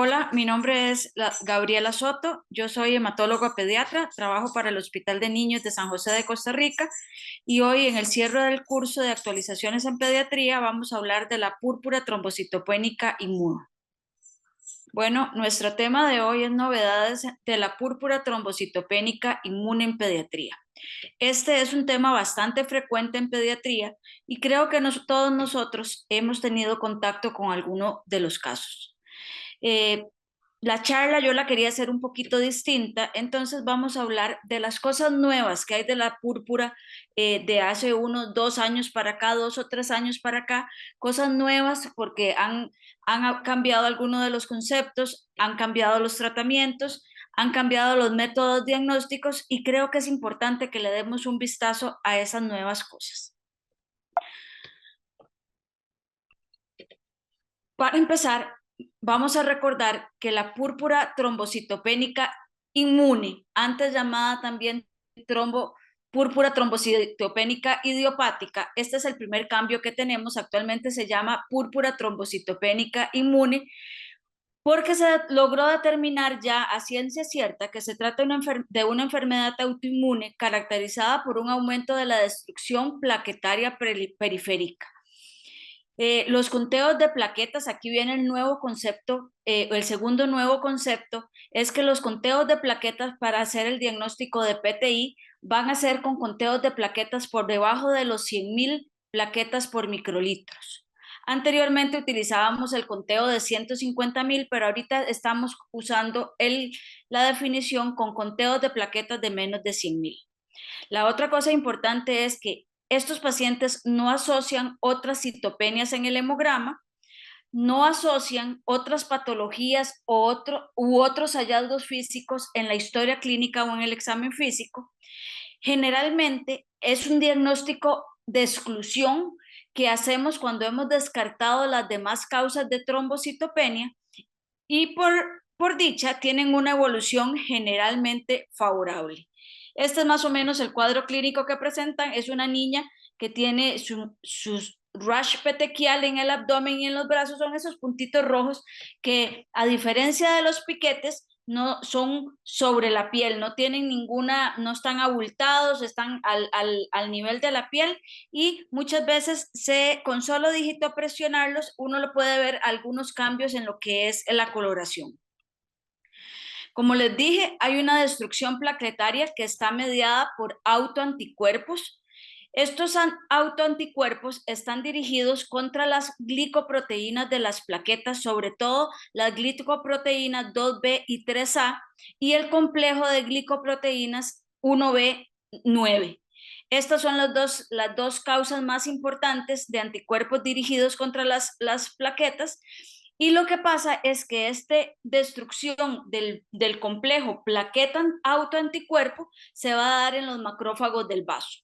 Hola, mi nombre es Gabriela Soto, yo soy hematóloga pediatra, trabajo para el Hospital de Niños de San José de Costa Rica y hoy en el cierre del curso de actualizaciones en pediatría vamos a hablar de la púrpura trombocitopénica inmune. Bueno, nuestro tema de hoy es novedades de la púrpura trombocitopénica inmune en pediatría. Este es un tema bastante frecuente en pediatría y creo que todos nosotros hemos tenido contacto con alguno de los casos. Eh, la charla yo la quería hacer un poquito distinta, entonces vamos a hablar de las cosas nuevas que hay de la púrpura de hace unos 2 años para acá, 2 o 3 años para acá, cosas nuevas porque han cambiado algunos de los conceptos, han cambiado los tratamientos, han cambiado los métodos diagnósticos y creo que es importante que le demos un vistazo a esas nuevas cosas. Para empezar, vamos a recordar que la púrpura trombocitopénica inmune, antes llamada también púrpura trombocitopénica idiopática, este es el primer cambio que tenemos, actualmente se llama púrpura trombocitopénica inmune, porque se logró determinar ya a ciencia cierta que se trata de una enfermedad autoinmune caracterizada por un aumento de la destrucción plaquetaria periférica. Los conteos de plaquetas, aquí viene el nuevo concepto, el segundo nuevo concepto es que los conteos de plaquetas para hacer el diagnóstico de PTI van a ser con conteos de plaquetas por debajo de los 100.000 plaquetas por microlitros. Anteriormente utilizábamos el conteo de 150.000, pero ahorita estamos usando la definición con conteos de plaquetas de menos de 100.000. La otra cosa importante es que estos pacientes no asocian otras citopenias en el hemograma, no asocian otras patologías u otros hallazgos físicos en la historia clínica o en el examen físico. Generalmente es un diagnóstico de exclusión que hacemos cuando hemos descartado las demás causas de trombocitopenia y por dicha tienen una evolución generalmente favorable. Este es más o menos el cuadro clínico que presentan. Es una niña que tiene sus rash petequial en el abdomen y en los brazos, son esos puntitos rojos que a diferencia de los piquetes no son sobre la piel, no tienen ninguna, no están abultados, están al nivel de la piel y muchas veces con solo dígito presionarlos uno lo puede ver algunos cambios en lo que es la coloración. Como les dije, hay una destrucción plaquetaria que está mediada por autoanticuerpos. Estos autoanticuerpos están dirigidos contra las glicoproteínas de las plaquetas, sobre todo las glicoproteínas 2B y 3A y el complejo de glicoproteínas 1B9. Estas son las dos causas más importantes de anticuerpos dirigidos contra las plaquetas. Y lo que pasa es que esta destrucción del complejo plaqueta autoanticuerpo se va a dar en los macrófagos del vaso.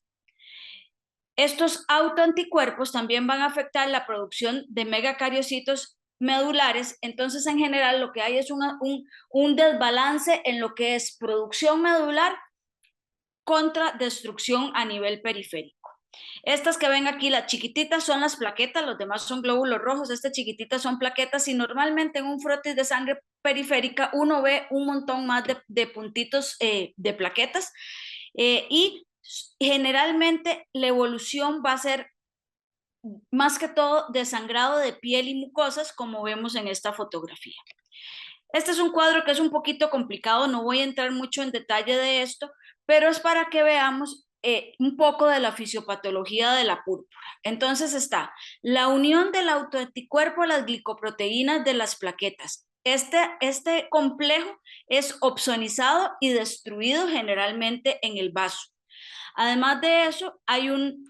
Estos autoanticuerpos también van a afectar la producción de megacariocitos medulares, entonces en general lo que hay es un desbalance en lo que es producción medular contra destrucción a nivel periférico. Estas que ven aquí, las chiquititas son las plaquetas, los demás son glóbulos rojos, estas chiquititas son plaquetas y normalmente en un frotis de sangre periférica uno ve un montón más de puntitos de plaquetas y generalmente la evolución va a ser más que todo de sangrado de piel y mucosas como vemos en esta fotografía. Este es un cuadro que es un poquito complicado, no voy a entrar mucho en detalle de esto, pero es para que veamos un poco de la fisiopatología de la púrpura. Entonces está la unión del autoanticuerpo a las glicoproteínas de las plaquetas. Este complejo es opsonizado y destruido generalmente en el vaso. Además de eso, hay un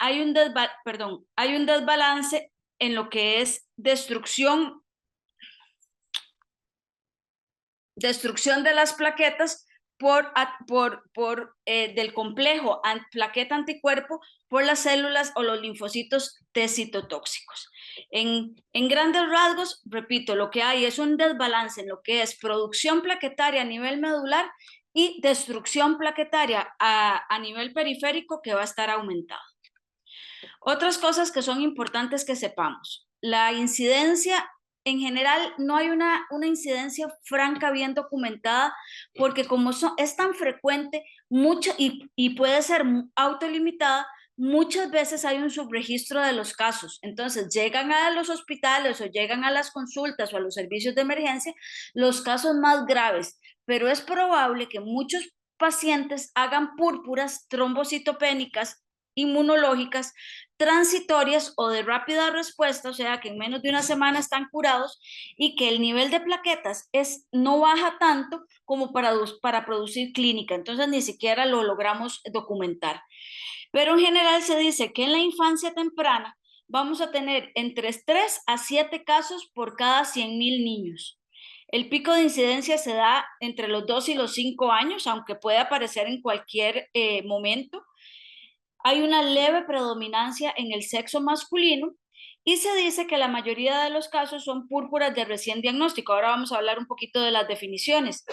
desbalance en lo que es destrucción de las plaquetas del complejo plaqueta anticuerpo por las células o los linfocitos T citotóxicos. En grandes rasgos, repito, lo que hay es un desbalance en lo que es producción plaquetaria a nivel medular y destrucción plaquetaria a nivel periférico que va a estar aumentado. Otras cosas que son importantes que sepamos. La incidencia en general no hay una incidencia franca bien documentada, porque como es tan frecuente mucho, y puede ser autolimitada, muchas veces hay un subregistro de los casos. Entonces llegan a los hospitales o llegan a las consultas o a los servicios de emergencia los casos más graves, pero es probable que muchos pacientes hagan púrpuras trombocitopénicas inmunológicas transitorias o de rápida respuesta, o sea que en menos de una semana están curados, y que el nivel de plaquetas no baja tanto como para producir clínica, entonces ni siquiera lo logramos documentar. Pero en general se dice que en la infancia temprana vamos a tener entre 3 a 7 casos por cada 100,000 niños. El pico de incidencia se da entre los 2 y los 5 años, aunque puede aparecer en cualquier momento. Hay una leve predominancia en el sexo masculino y se dice que la mayoría de los casos son púrpuras de recién diagnóstico. Ahora vamos a hablar un poquito de las definiciones.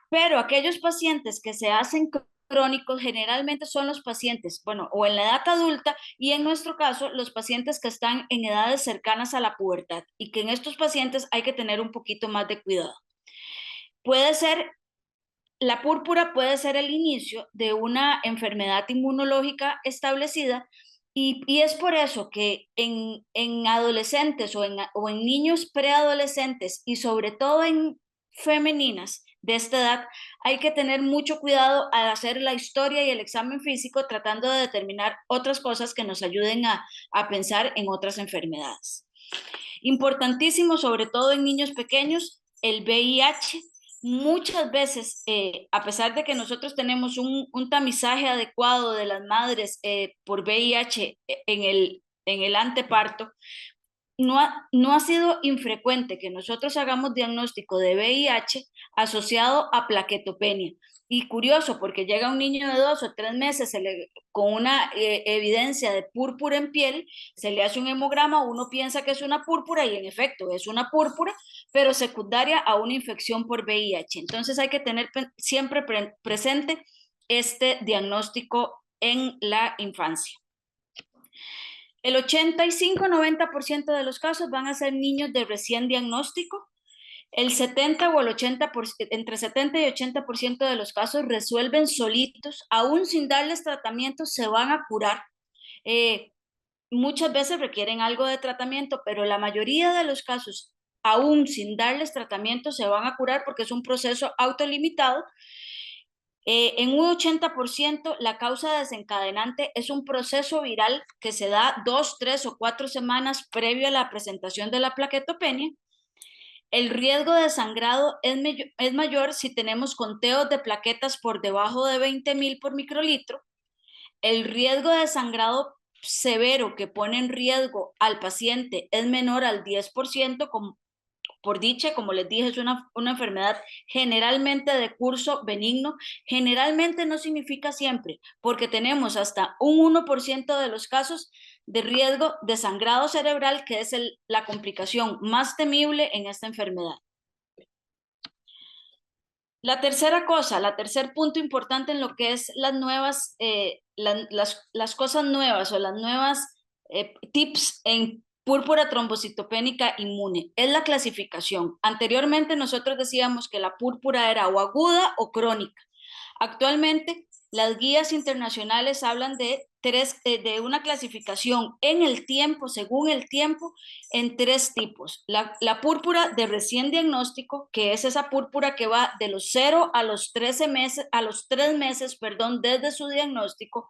Pero aquellos pacientes que se hacen crónicos generalmente son los pacientes, bueno, o en la edad adulta y en nuestro caso los pacientes que están en edades cercanas a la pubertad, y que en estos pacientes hay que tener un poquito más de cuidado. Puede ser La púrpura puede ser el inicio de una enfermedad inmunológica establecida, y es por eso que en adolescentes o en niños preadolescentes y sobre todo en femeninas de esta edad hay que tener mucho cuidado al hacer la historia y el examen físico, tratando de determinar otras cosas que nos ayuden a pensar en otras enfermedades. Importantísimo, sobre todo en niños pequeños, el VIH. Muchas veces, a pesar de que nosotros tenemos un tamizaje adecuado de las madres por VIH en el anteparto, no ha sido infrecuente que nosotros hagamos diagnóstico de VIH asociado a plaquetopenia. Y curioso, porque llega un niño de 2 o 3 meses con una evidencia de púrpura en piel, se le hace un hemograma, uno piensa que es una púrpura y en efecto es una púrpura, pero secundaria a una infección por VIH. Entonces hay que tener siempre presente este diagnóstico en la infancia. El 85-90% de los casos van a ser niños de recién diagnóstico. El 70 o el 80%, entre 70 y 80% de los casos resuelven solitos, aún sin darles tratamiento, se van a curar. Muchas veces requieren algo de tratamiento, pero la mayoría de los casos, aún sin darles tratamiento, se van a curar porque es un proceso autolimitado. En un 80%, la causa desencadenante es un proceso viral que se da 2, 3 o 4 semanas previo a la presentación de la plaquetopenia. El riesgo de sangrado es mayor si tenemos conteos de plaquetas por debajo de 20,000 por microlitro. El riesgo de sangrado severo que pone en riesgo al paciente es menor al 10%, por dicha, como les dije, es una enfermedad generalmente de curso benigno. Generalmente no significa siempre, porque tenemos hasta un 1% de los casos de riesgo de sangrado cerebral, que es la complicación más temible en esta enfermedad. La tercer punto importante en lo que es las nuevas, las cosas nuevas o las nuevas tips en púrpura trombocitopénica inmune es la clasificación. Anteriormente nosotros decíamos que la púrpura era o aguda o crónica. Actualmente las guías internacionales hablan de una clasificación en el tiempo, según el tiempo, en 3 tipos. La púrpura de recién diagnóstico, que es esa púrpura que va de los 0 a los 13 meses, a los 3 meses, perdón, desde su diagnóstico.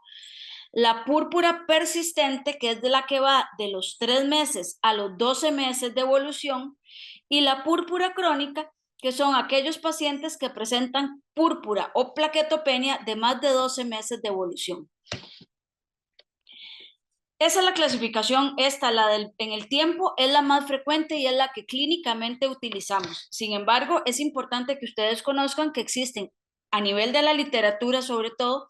La púrpura persistente, que es de la que va de los 3 meses a los 12 meses de evolución. Y la púrpura crónica, que son aquellos pacientes que presentan púrpura o plaquetopenia de más de 12 meses de evolución. Esa es la clasificación, en el tiempo, es la más frecuente y es la que clínicamente utilizamos. Sin embargo, es importante que ustedes conozcan que existen, a nivel de la literatura sobre todo,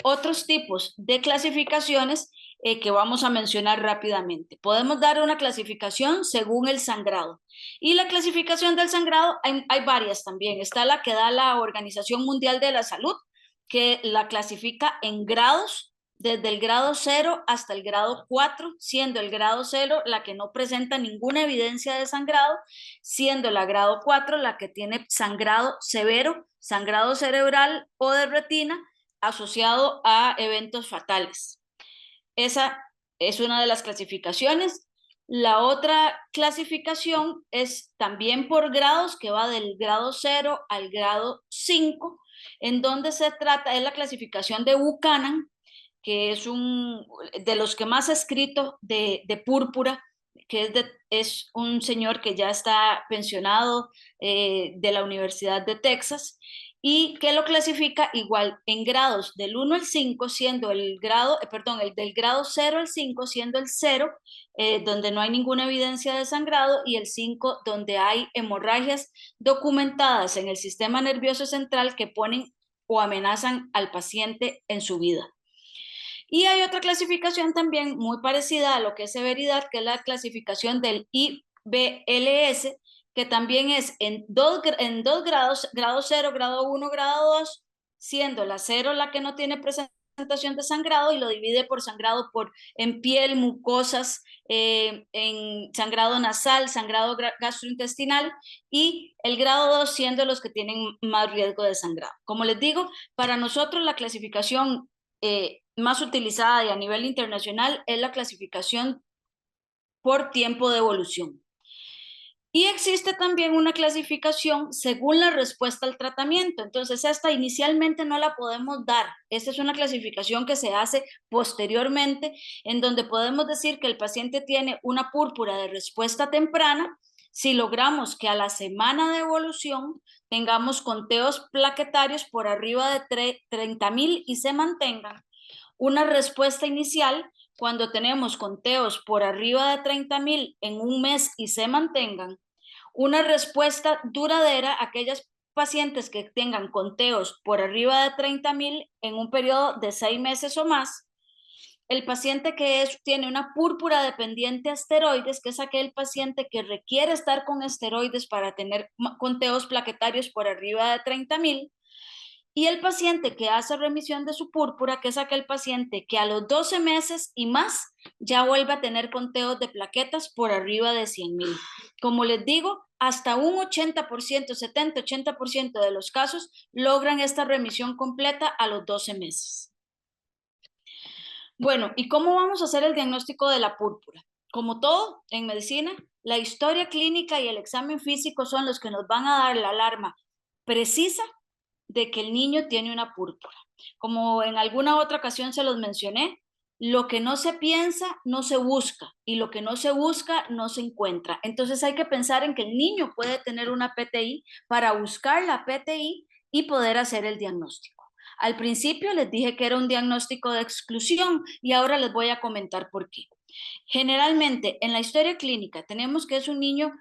otros tipos de clasificaciones que vamos a mencionar rápidamente. Podemos dar una clasificación según el sangrado. Y la clasificación del sangrado hay varias también. Está la que da la Organización Mundial de la Salud, que la clasifica en grados desde el grado 0 hasta el grado 4, siendo el grado 0 la que no presenta ninguna evidencia de sangrado, siendo la grado 4 la que tiene sangrado severo, sangrado cerebral o de retina asociado a eventos fatales. Esa es una de las clasificaciones. La otra clasificación es también por grados, que va del grado 0 al grado 5, en donde se trata, es la clasificación de Buchanan, que es de los que más ha escrito de púrpura, que es un señor que ya está pensionado de la Universidad de Texas, y que lo clasifica igual en grados del 1 al 5, siendo el grado, perdón, el del grado 0 al 5, siendo el 0, donde no hay ninguna evidencia de sangrado, y el 5, donde hay hemorragias documentadas en el sistema nervioso central que ponen o amenazan al paciente en su vida. Y hay otra clasificación también muy parecida a lo que es severidad, que es la clasificación del IBLS, que también es en dos grados, grado 0, grado 1, grado 2, siendo la 0 la que no tiene presentación de sangrado, y lo divide por sangrado en piel, mucosas, en sangrado nasal, sangrado gastrointestinal, y el grado 2 siendo los que tienen más riesgo de sangrado. Como les digo, para nosotros la clasificación más utilizada y a nivel internacional es la clasificación por tiempo de evolución. Y existe también una clasificación según la respuesta al tratamiento. Entonces, esta inicialmente no la podemos dar. Esta es una clasificación que se hace posteriormente, en donde podemos decir que el paciente tiene una púrpura de respuesta temprana si logramos que a la semana de evolución tengamos conteos plaquetarios por arriba de 30.000 y se mantengan. Una respuesta inicial cuando tenemos conteos por arriba de 30.000 en un mes y se mantengan. Una respuesta duradera a aquellas pacientes que tengan conteos por arriba de 30.000 en un periodo de 6 meses o más. El paciente tiene una púrpura dependiente a esteroides, que es aquel paciente que requiere estar con esteroides para tener conteos plaquetarios por arriba de 30.000. Y el paciente que hace remisión de su púrpura, que es aquel paciente que a los 12 meses y más ya vuelve a tener conteos de plaquetas por arriba de 100.000. Como les digo, hasta un 80%, 70-80% de los casos logran esta remisión completa a los 12 meses. Bueno, ¿y cómo vamos a hacer el diagnóstico de la púrpura? Como todo en medicina, la historia clínica y el examen físico son los que nos van a dar la alarma precisa de que el niño tiene una púrpura. Como en alguna otra ocasión se los mencioné, lo que no se piensa no se busca, y lo que no se busca no se encuentra. Entonces hay que pensar en que el niño puede tener una PTI para buscar la PTI y poder hacer el diagnóstico. Al principio les dije que era un diagnóstico de exclusión, y ahora les voy a comentar por qué. Generalmente en la historia clínica tenemos que es un niño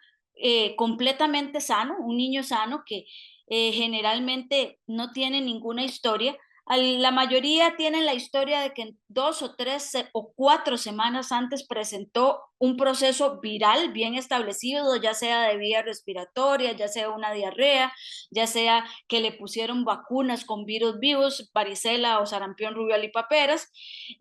completamente sano, un niño sano que generalmente no tiene ninguna historia. La mayoría tienen la historia de que en 2 o 3 o 4 semanas antes presentó un proceso viral bien establecido, ya sea de vía respiratoria, ya sea una diarrea, ya sea que le pusieron vacunas con virus vivos, varicela o sarampión, rubiola y paperas,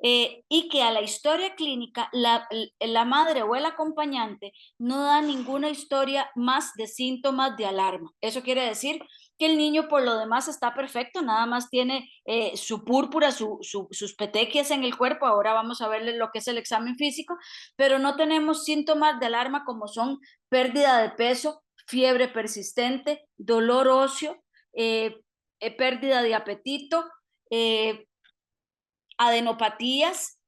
y que a la historia clínica la madre o el acompañante no da ninguna historia más de síntomas de alarma. Eso quiere decir que el niño por lo demás está perfecto, nada más tiene su púrpura, sus petequias en el cuerpo. Ahora vamos a verle lo que es el examen físico, pero no tenemos síntomas de alarma como son pérdida de peso, fiebre persistente, dolor óseo, pérdida de apetito, adenopatías,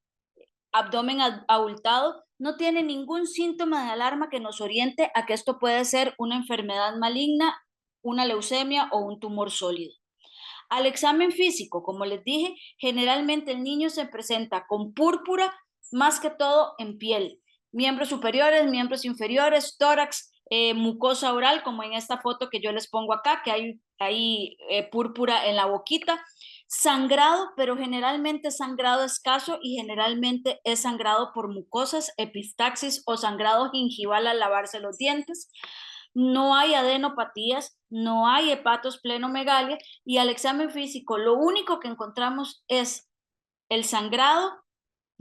abdomen abultado. No tiene ningún síntoma de alarma que nos oriente a que esto puede ser una enfermedad maligna, una leucemia o un tumor sólido. Al examen físico, como les dije, generalmente el niño se presenta con púrpura, más que todo en piel, miembros superiores, miembros inferiores, tórax, mucosa oral, como en esta foto que yo les pongo acá, que hay púrpura en la boquita, sangrado, pero generalmente sangrado escaso, y generalmente es sangrado por mucosas, epistaxis o sangrado gingival al lavarse los dientes. No hay adenopatías, no hay hepatosplenomegalia, y al examen físico lo único que encontramos es el sangrado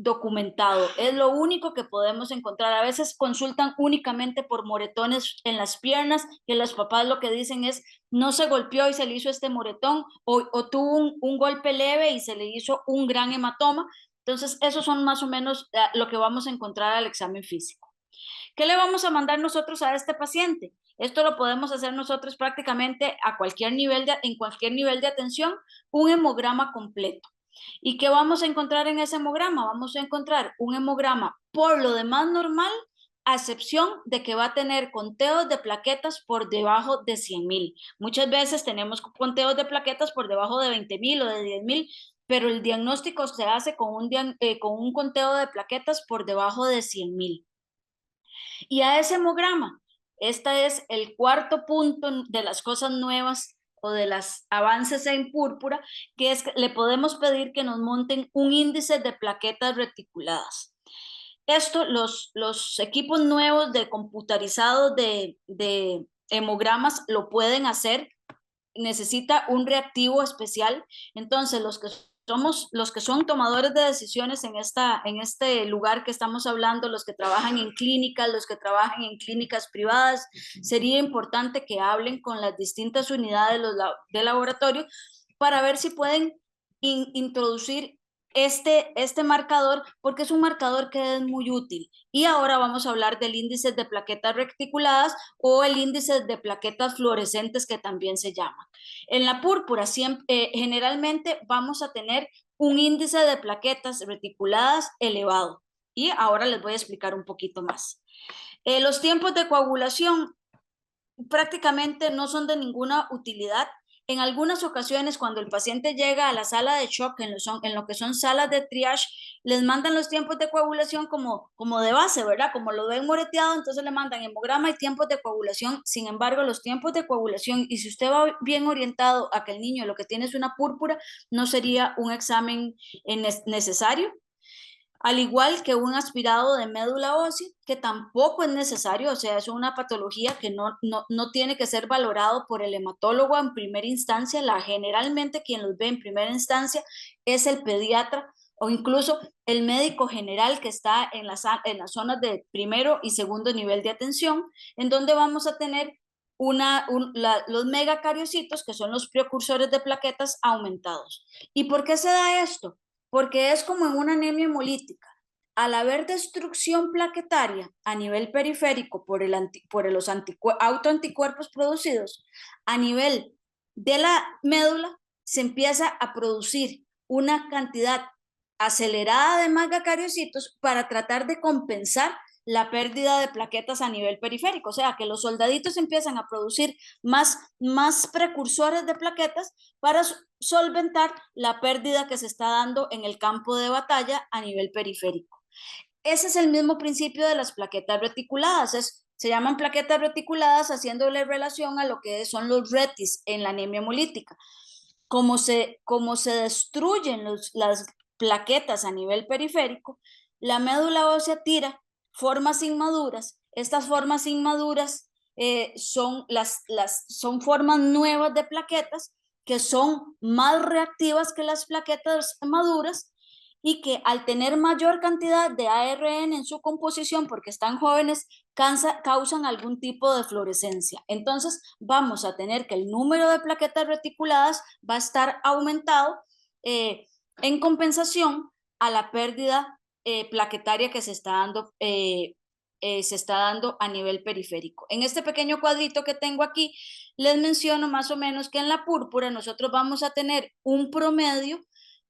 documentado. Es lo único que podemos encontrar. A veces consultan únicamente por moretones en las piernas, que los papás lo que dicen es, no se golpeó y se le hizo este moretón, o tuvo un golpe leve y se le hizo un gran hematoma. Entonces, esos son más o menos lo que vamos a encontrar al examen físico. ¿Qué le vamos a mandar nosotros a este paciente? Esto lo podemos hacer nosotros prácticamente a cualquier nivel en cualquier nivel de atención, un hemograma completo. ¿Y qué vamos a encontrar en ese hemograma? Vamos a encontrar un hemograma por lo demás normal, a excepción de que va a tener conteos de plaquetas por debajo de 100,000. Muchas veces tenemos conteos de plaquetas por debajo de 20,000 o de 10,000, pero el diagnóstico se hace con un conteo de plaquetas por debajo de 100,000. Y a ese hemograma, este es el cuarto punto de las cosas nuevas o de los avances en púrpura, que es que le podemos pedir que nos monten un índice de plaquetas reticuladas. Esto, los equipos nuevos de computarizados de hemogramas lo pueden hacer, necesita un reactivo especial. Entonces, los que son tomadores de decisiones en este lugar que estamos hablando, los que trabajan en clínicas, los que trabajan en clínicas privadas, sería importante que hablen con las distintas unidades de laboratorio para ver si pueden introducir este marcador, porque es un marcador que es muy útil. Y ahora vamos a hablar del índice de plaquetas reticuladas o el índice de plaquetas fluorescentes, que también se llama. En la púrpura generalmente vamos a tener un índice de plaquetas reticuladas elevado. Y ahora les voy a explicar un poquito más. Los tiempos de coagulación prácticamente no son de ninguna utilidad. En algunas ocasiones, cuando el paciente llega a la sala de shock, en lo que son salas de triage, les mandan los tiempos de coagulación como de base, ¿verdad? Como lo ven moreteado, entonces le mandan hemograma y tiempos de coagulación. Sin embargo, los tiempos de coagulación, y si usted va bien orientado a que el niño lo que tiene es una púrpura, no sería un examen necesario. Al igual que un aspirado de médula ósea, que tampoco es necesario, o sea, es una patología que no tiene que ser valorado por el hematólogo en primera instancia. Generalmente quien los ve en primera instancia es el pediatra o incluso el médico general que está en las zonas de primero y segundo nivel de atención, en donde vamos a tener los megacariocitos, que son los precursores de plaquetas aumentados. ¿Y por qué se da esto? Porque es como en una anemia hemolítica. Al haber destrucción plaquetaria a nivel periférico por los autoanticuerpos producidos, a nivel de la médula se empieza a producir una cantidad acelerada de megacariocitos para tratar de compensar la pérdida de plaquetas a nivel periférico. O sea, que los soldaditos empiezan a producir más precursores de plaquetas para solventar la pérdida que se está dando en el campo de batalla a nivel periférico. Ese es el mismo principio de las plaquetas reticuladas. Se llaman plaquetas reticuladas haciéndole relación a lo que son los retis en la anemia hemolítica. Como se destruyen las plaquetas a nivel periférico, la médula ósea tira formas inmaduras. Estas formas inmaduras son formas nuevas de plaquetas que son más reactivas que las plaquetas maduras y que al tener mayor cantidad de ARN en su composición, porque están jóvenes, causan algún tipo de fluorescencia. Entonces vamos a tener que el número de plaquetas reticuladas va a estar aumentado en compensación a la pérdida plaquetaria que se está dando a nivel periférico. En este pequeño cuadrito que tengo aquí, les menciono más o menos que en la púrpura nosotros vamos a tener un promedio.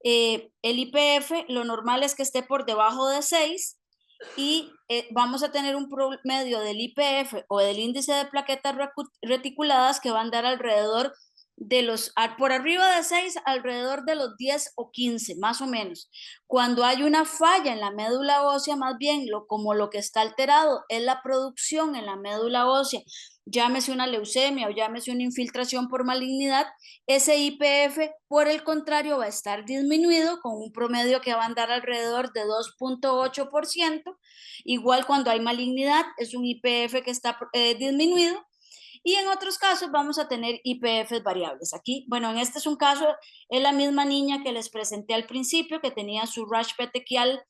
El IPF, lo normal es que esté por debajo de 6 y vamos a tener un promedio del IPF o del índice de plaquetas reticuladas que va a andar alrededor por arriba de 6, alrededor de los 10 o 15, más o menos. Cuando hay una falla en la médula ósea, más bien como lo que está alterado es la producción en la médula ósea, llámese una leucemia o llámese una infiltración por malignidad, ese IPF, por el contrario, va a estar disminuido con un promedio que va a andar alrededor de 2.8%. Igual cuando hay malignidad, es un IPF que está disminuido. y en otros casos vamos a tener IPFs variables. Aquí, bueno, en este es un caso, es la misma niña que les presenté al principio, que tenía su rash petequial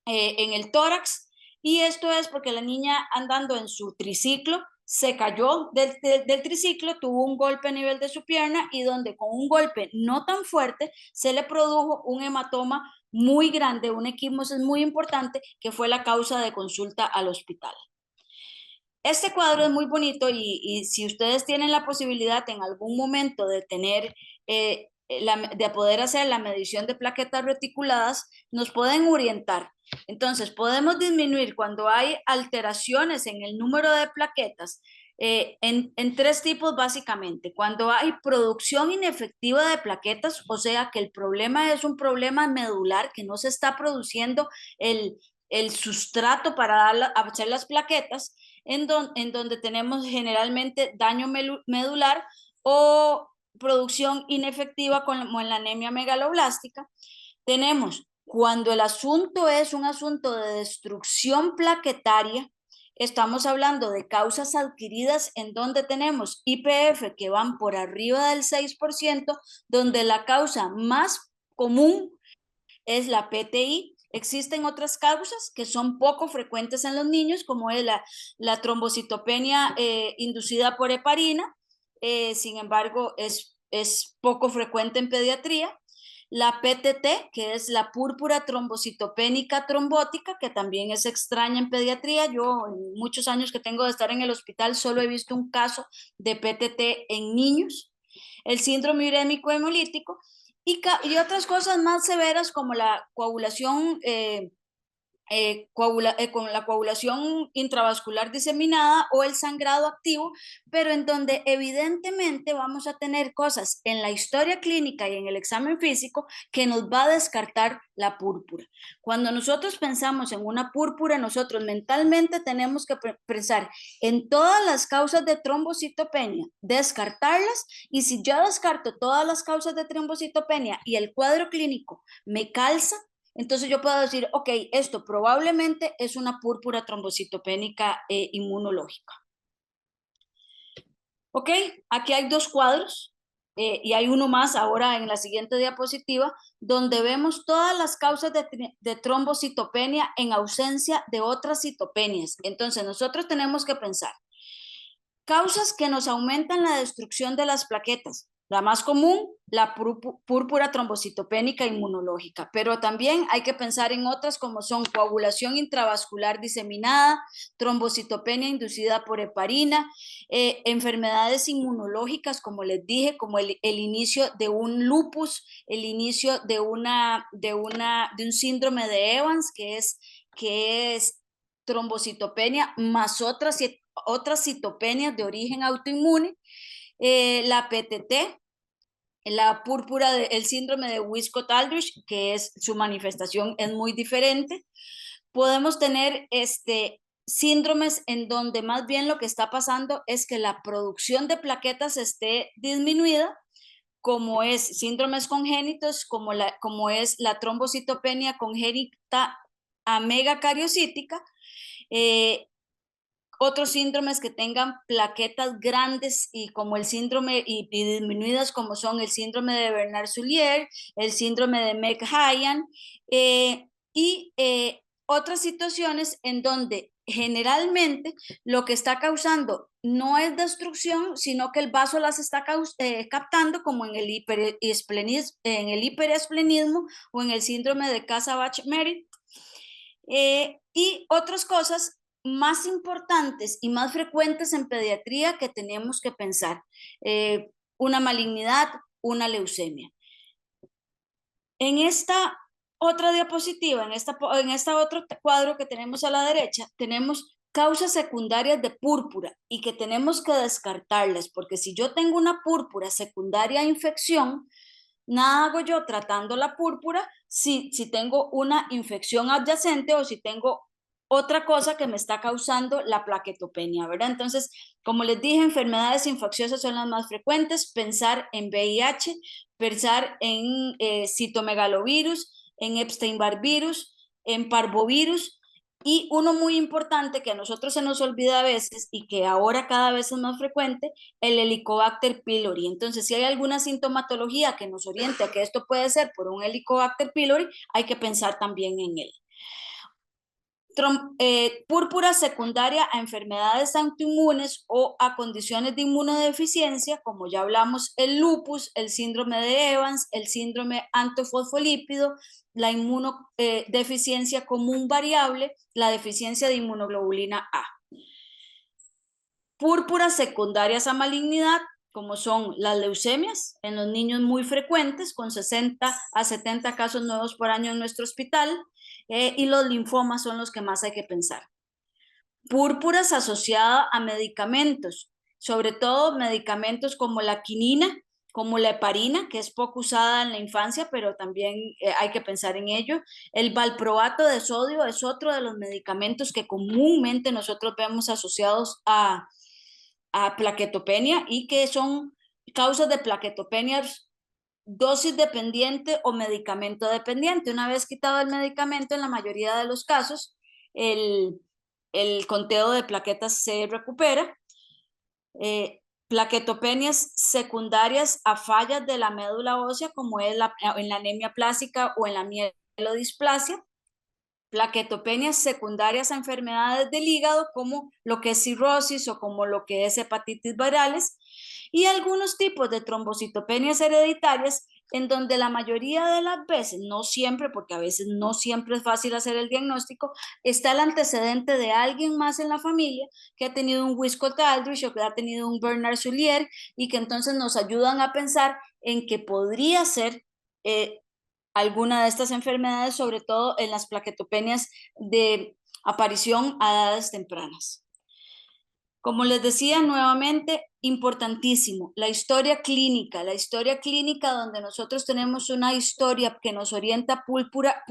en el tórax, y esto es porque la niña andando en su triciclo se cayó del triciclo, tuvo un golpe a nivel de su pierna y donde con un golpe no tan fuerte se le produjo un hematoma muy grande, una equimosis muy importante que fue la causa de consulta al hospital. Este cuadro es muy bonito y si ustedes tienen la posibilidad en algún momento de tener, de poder hacer la medición de plaquetas reticuladas, nos pueden orientar. Entonces, podemos disminuir cuando hay alteraciones en el número de plaquetas en tres tipos básicamente. Cuando hay producción inefectiva de plaquetas, o sea que el problema es un problema medular, que no se está produciendo el sustrato para hacer las plaquetas, en donde tenemos generalmente daño medular o producción inefectiva como en la anemia megaloblástica. Tenemos cuando el asunto es un asunto de destrucción plaquetaria, estamos hablando de causas adquiridas en donde tenemos IPF que van por arriba del 6%, donde la causa más común es la PTI. Existen otras causas que son poco frecuentes en los niños, como es la trombocitopenia inducida por heparina, sin embargo, es poco frecuente en pediatría. La PTT, que es la púrpura trombocitopénica trombótica, que también es extraña en pediatría. Yo, en muchos años que tengo de estar en el hospital, solo he visto un caso de PTT en niños. El síndrome urémico hemolítico, y otras cosas más severas como la coagulación, con la coagulación intravascular diseminada o el sangrado activo, pero en donde evidentemente vamos a tener cosas en la historia clínica y en el examen físico que nos va a descartar la púrpura. Cuando nosotros pensamos en una púrpura, nosotros mentalmente tenemos que pensar en todas las causas de trombocitopenia, descartarlas, y si yo descarto todas las causas de trombocitopenia y el cuadro clínico me calza, entonces yo puedo decir, ok, esto probablemente es una púrpura trombocitopénica inmunológica. Ok, aquí hay dos cuadros y hay uno más ahora en la siguiente diapositiva, donde vemos todas las causas de trombocitopenia en ausencia de otras citopenias. Entonces nosotros tenemos que pensar, causas que nos aumentan la destrucción de las plaquetas. La más común, la púrpura trombocitopénica inmunológica, pero también hay que pensar en otras como son coagulación intravascular diseminada, trombocitopenia inducida por heparina, enfermedades inmunológicas, como les dije, como el inicio de un lupus, el inicio de un síndrome de Evans, que es trombocitopenia más otras citopenias de origen autoinmune, la PTT, la púrpura, el síndrome de Wiskott-Aldrich, que es su manifestación es muy diferente. Podemos tener síndromes en donde más bien lo que está pasando es que la producción de plaquetas esté disminuida, como es síndromes congénitos, como es la trombocitopenia congénita amegacariocítica, otros síndromes que tengan plaquetas grandes y como el síndrome y disminuidas como son el síndrome de Bernard-Soulier, el síndrome de Meg-Hayan y otras situaciones en donde generalmente lo que está causando no es destrucción, sino que el vaso las está captando, como en el hiperesplenismo o en el síndrome de Casa-Bach-Merit. Y otras cosas más importantes y más frecuentes en pediatría que tenemos que pensar, una malignidad, una leucemia. En esta otra diapositiva, en esta otro cuadro que tenemos a la derecha, tenemos causas secundarias de púrpura y que tenemos que descartarlas, porque si yo tengo una púrpura secundaria a infección, nada hago yo tratando la púrpura si tengo una infección adyacente o si tengo otra cosa que me está causando la plaquetopenia, ¿verdad? Entonces, como les dije, enfermedades infecciosas son las más frecuentes, pensar en VIH, pensar en citomegalovirus, en Epstein-Barr virus, en parvovirus, Y uno muy importante que a nosotros se nos olvida a veces y que ahora cada vez es más frecuente, el Helicobacter pylori. Entonces, si hay alguna sintomatología que nos oriente a que esto puede ser por un Helicobacter pylori, hay que pensar también en él. Púrpura secundaria a enfermedades autoinmunes o a condiciones de inmunodeficiencia, como ya hablamos, el lupus, el síndrome de Evans, el síndrome antifosfolípido, la inmunodeficiencia común variable, la deficiencia de inmunoglobulina A. Púrpuras secundarias a malignidad, como son las leucemias, en los niños muy frecuentes, con 60 a 70 casos nuevos por año en nuestro hospital, y los linfomas son los que más hay que pensar. Púrpuras asociadas a medicamentos, sobre todo medicamentos como la quinina, como la heparina, que es poco usada en la infancia, pero también hay que pensar en ello. El valproato de sodio es otro de los medicamentos que comúnmente nosotros vemos asociados a plaquetopenia y que son causas de plaquetopenia dosis dependiente o medicamento dependiente. Una vez quitado el medicamento, en la mayoría de los casos, el conteo de plaquetas se recupera. Plaquetopenias secundarias a fallas de la médula ósea, como es en la anemia plástica o en la mielodisplasia. Plaquetopenias secundarias a enfermedades del hígado, como lo que es cirrosis o como lo que es hepatitis virales, y algunos tipos de trombocitopenias hereditarias, en donde la mayoría de las veces, no siempre, porque a veces no siempre es fácil hacer el diagnóstico, está el antecedente de alguien más en la familia que ha tenido un Wiskott-Aldrich o que ha tenido un Bernard-Soulier, y que entonces nos ayudan a pensar en que podría ser alguna de estas enfermedades, sobre todo en las plaquetopenias de aparición a edades tempranas. Como les decía nuevamente, importantísimo, la historia clínica donde nosotros tenemos una historia que nos orienta púrpura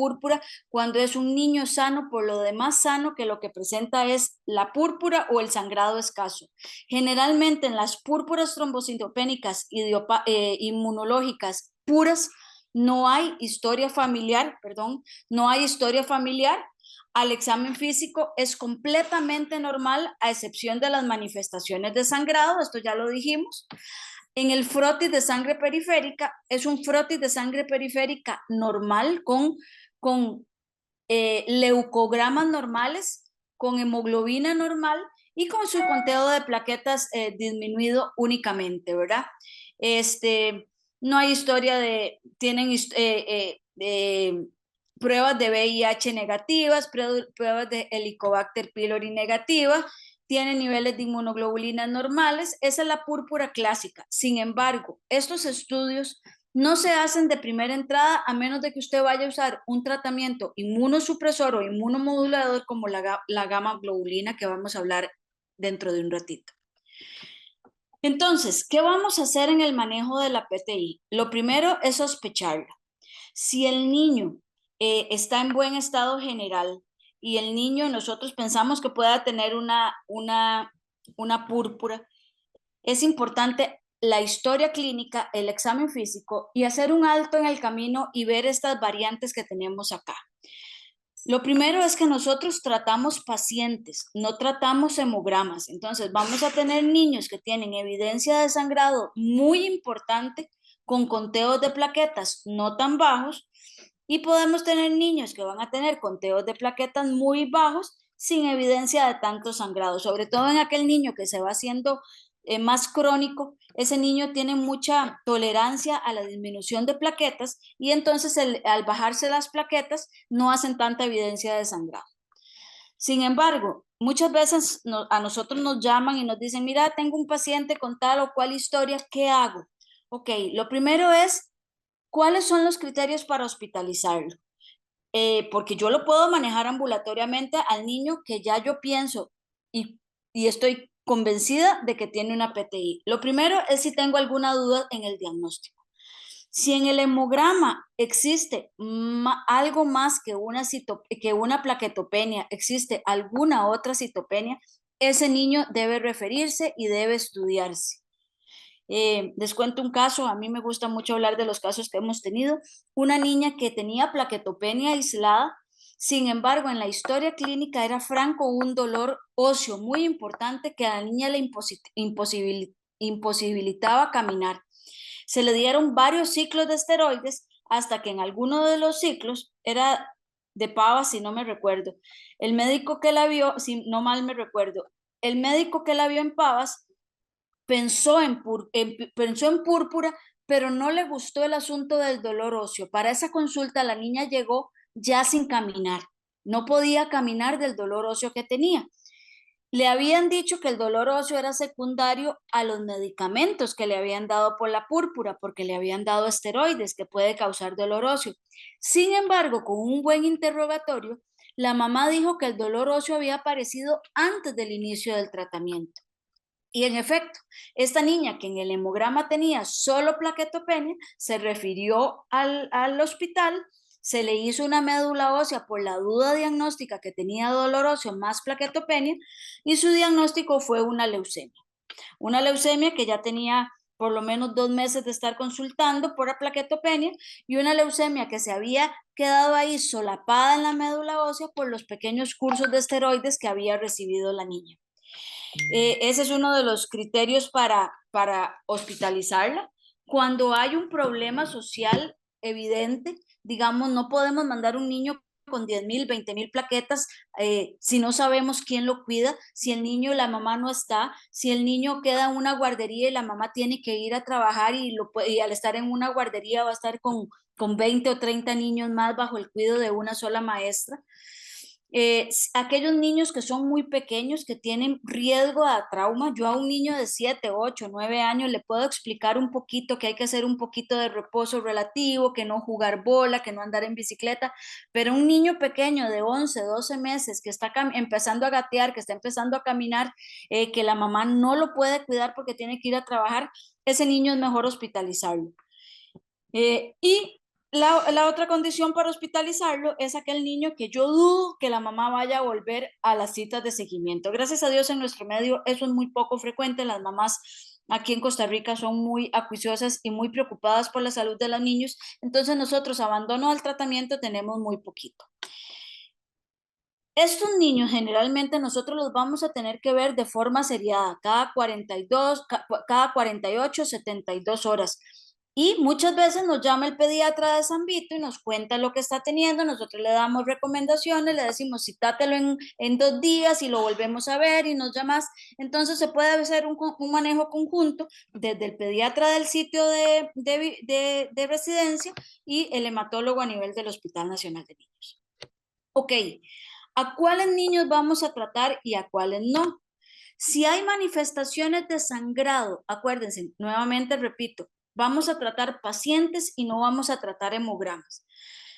cuando es un niño sano, por lo demás sano, que lo que presenta es la púrpura o el sangrado escaso. Generalmente en las púrpuras trombocitopénicas inmunológicas puras no hay historia familiar, al examen físico es completamente normal, a excepción de las manifestaciones de sangrado, esto ya lo dijimos. En el frotis de sangre periférica, es un frotis de sangre periférica normal con leucogramas normales, con hemoglobina normal y con su conteo de plaquetas disminuido únicamente, ¿verdad? No hay historia de, tienen pruebas de VIH negativas, pruebas de Helicobacter pylori negativas, tienen niveles de inmunoglobulinas normales, esa es la púrpura clásica. Sin embargo, estos estudios no se hacen de primera entrada a menos de que usted vaya a usar un tratamiento inmunosupresor o inmunomodulador como la gamma globulina, que vamos a hablar dentro de un ratito. Entonces, ¿qué vamos a hacer en el manejo de la PTI? Lo primero es sospecharla. Si el niño está en buen estado general y el niño nosotros pensamos que pueda tener una púrpura, es importante la historia clínica, el examen físico y hacer un alto en el camino y ver estas variantes que tenemos acá. Lo primero es que nosotros tratamos pacientes, no tratamos hemogramas. Entonces vamos a tener niños que tienen evidencia de sangrado muy importante con conteos de plaquetas no tan bajos, y podemos tener niños que van a tener conteos de plaquetas muy bajos sin evidencia de tanto sangrado, sobre todo en aquel niño que se va haciendo más crónico. Ese niño tiene mucha tolerancia a la disminución de plaquetas y entonces al bajarse las plaquetas no hacen tanta evidencia de sangrado. Sin embargo, muchas veces a nosotros nos llaman y nos dicen, mira, tengo un paciente con tal o cual historia, ¿qué hago? Ok, lo primero es, ¿cuáles son los criterios para hospitalizarlo? Porque yo lo puedo manejar ambulatoriamente al niño que ya yo pienso y estoy convencida de que tiene una PTI. Lo primero es si tengo alguna duda en el diagnóstico. Si en el hemograma existe algo más que una plaquetopenia, existe alguna otra citopenia, ese niño debe referirse y debe estudiarse. Les cuento un caso, a mí me gusta mucho hablar de los casos que hemos tenido. Una niña que tenía plaquetopenia aislada Sin embargo, en la historia clínica era franco un dolor óseo muy importante que a la niña le imposibilitaba caminar. Se le dieron varios ciclos de esteroides hasta que en alguno de los ciclos, era de Pavas si no me recuerdo, el médico que la vio, si no mal me recuerdo, el médico que la vio en Pavas pensó en púrpura, pero no le gustó el asunto del dolor óseo. Para esa consulta la niña llegó ya sin caminar, no podía caminar del dolor óseo que tenía. Le habían dicho que el dolor óseo era secundario a los medicamentos que le habían dado por la púrpura, porque le habían dado esteroides que puede causar dolor óseo. Sin embargo, con un buen interrogatorio, la mamá dijo que el dolor óseo había aparecido antes del inicio del tratamiento. Y en efecto, esta niña que en el hemograma tenía solo plaquetopenia, se refirió al hospital, se le hizo una médula ósea por la duda diagnóstica que tenía dolor óseo más plaquetopenia y su diagnóstico fue una leucemia que ya tenía por lo menos 2 meses de estar consultando por la plaquetopenia y una leucemia que se había quedado ahí solapada en la médula ósea por los pequeños cursos de esteroides que había recibido la niña. Ese es uno de los criterios para hospitalizarla. Cuando hay un problema social evidente, digamos, no podemos mandar un niño con 10,000, 20,000 plaquetas si no sabemos quién lo cuida, si el niño, la mamá no está, si el niño queda en una guardería y la mamá tiene que ir a trabajar y al estar en una guardería va a estar con 20 o 30 niños más bajo el cuidado de una sola maestra. Aquellos niños que son muy pequeños, que tienen riesgo a trauma, yo a un niño de 7, 8, 9 años le puedo explicar un poquito que hay que hacer un poquito de reposo relativo, que no jugar bola, que no andar en bicicleta, pero un niño pequeño de 11, 12 meses que está empezando a gatear, que está empezando a caminar, que la mamá no lo puede cuidar porque tiene que ir a trabajar, ese niño es mejor hospitalizarlo. Y la otra condición para hospitalizarlo es aquel niño que yo dudo que la mamá vaya a volver a las citas de seguimiento. Gracias a Dios en nuestro medio eso es muy poco frecuente. Las mamás aquí en Costa Rica son muy acuciosas y muy preocupadas por la salud de los niños. Entonces nosotros abandono al tratamiento tenemos muy poquito. Estos niños generalmente nosotros los vamos a tener que ver de forma seriada, cada 48, 72 horas. Y muchas veces nos llama el pediatra de San Vito y nos cuenta lo que está teniendo, nosotros le damos recomendaciones, le decimos citátelo en 2 días y lo volvemos a ver y nos llamas. Entonces se puede hacer un manejo conjunto desde el pediatra del sitio de residencia y el hematólogo a nivel del Hospital Nacional de Niños. Ok, ¿a cuáles niños vamos a tratar y a cuáles no? Si hay manifestaciones de sangrado, acuérdense, nuevamente repito, vamos a tratar pacientes y no vamos a tratar hemogramas.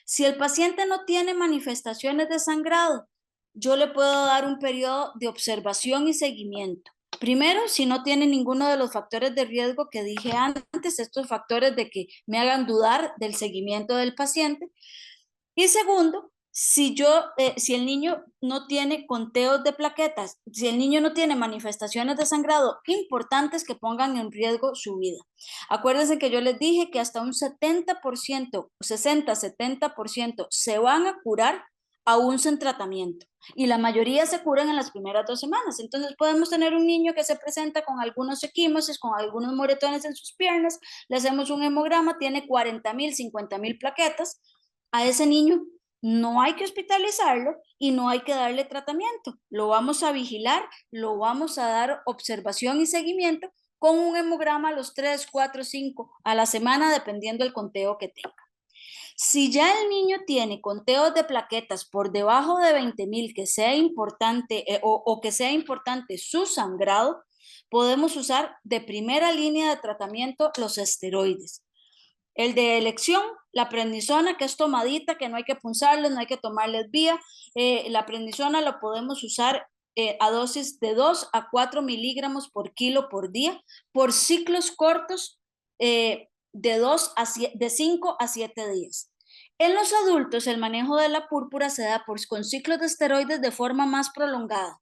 Si el paciente no tiene manifestaciones de sangrado, yo le puedo dar un periodo de observación y seguimiento. Primero, si no tiene ninguno de los factores de riesgo que dije antes, estos factores de que me hagan dudar del seguimiento del paciente. Y segundo, si el niño no tiene conteos de plaquetas, si el niño no tiene manifestaciones de sangrado importantes que pongan en riesgo su vida. Acuérdense que yo les dije que hasta un 70%, 60-70% se van a curar aún sin tratamiento y la mayoría se curan en las primeras 2 semanas. Entonces podemos tener un niño que se presenta con algunos equimosis, con algunos moretones en sus piernas, le hacemos un hemograma, tiene 40,000, 50,000 plaquetas. A ese niño no hay que hospitalizarlo y no hay que darle tratamiento. Lo vamos a vigilar, lo vamos a dar observación y seguimiento con un hemograma a los 3, 4, 5 a la semana, dependiendo del conteo que tenga. Si ya el niño tiene conteos de plaquetas por debajo de 20,000, que sea importante o que sea importante su sangrado, podemos usar de primera línea de tratamiento los esteroides. El de elección, la prednisona, que es tomadita, que no hay que punzarles, no hay que tomarles vía. La prednisona lo podemos usar a dosis de 2 a 4 miligramos por kilo por día, por ciclos cortos de 5 a 7 días. En los adultos, el manejo de la púrpura se da con ciclos de esteroides de forma más prolongada.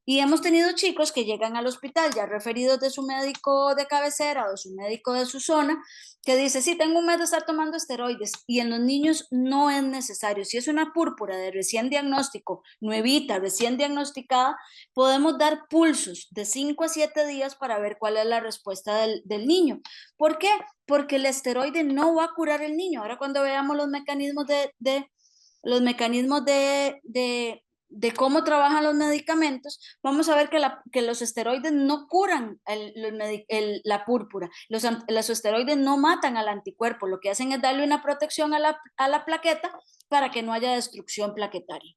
Y hemos tenido chicos que llegan al hospital ya referidos de su médico de cabecera o de su médico de su zona, que dice, sí, tengo un mes de estar tomando esteroides, y en los niños no es necesario. Si es una púrpura de recién diagnóstico, nuevita, recién diagnosticada, podemos dar pulsos de 5 a 7 días para ver cuál es la respuesta del niño. ¿Por qué? Porque el esteroide no va a curar el niño. Ahora cuando veamos los mecanismos los mecanismos de cómo trabajan los medicamentos, vamos a ver que los esteroides no curan la púrpura. Los esteroides no matan al anticuerpo, lo que hacen es darle una protección a la plaqueta para que no haya destrucción plaquetaria.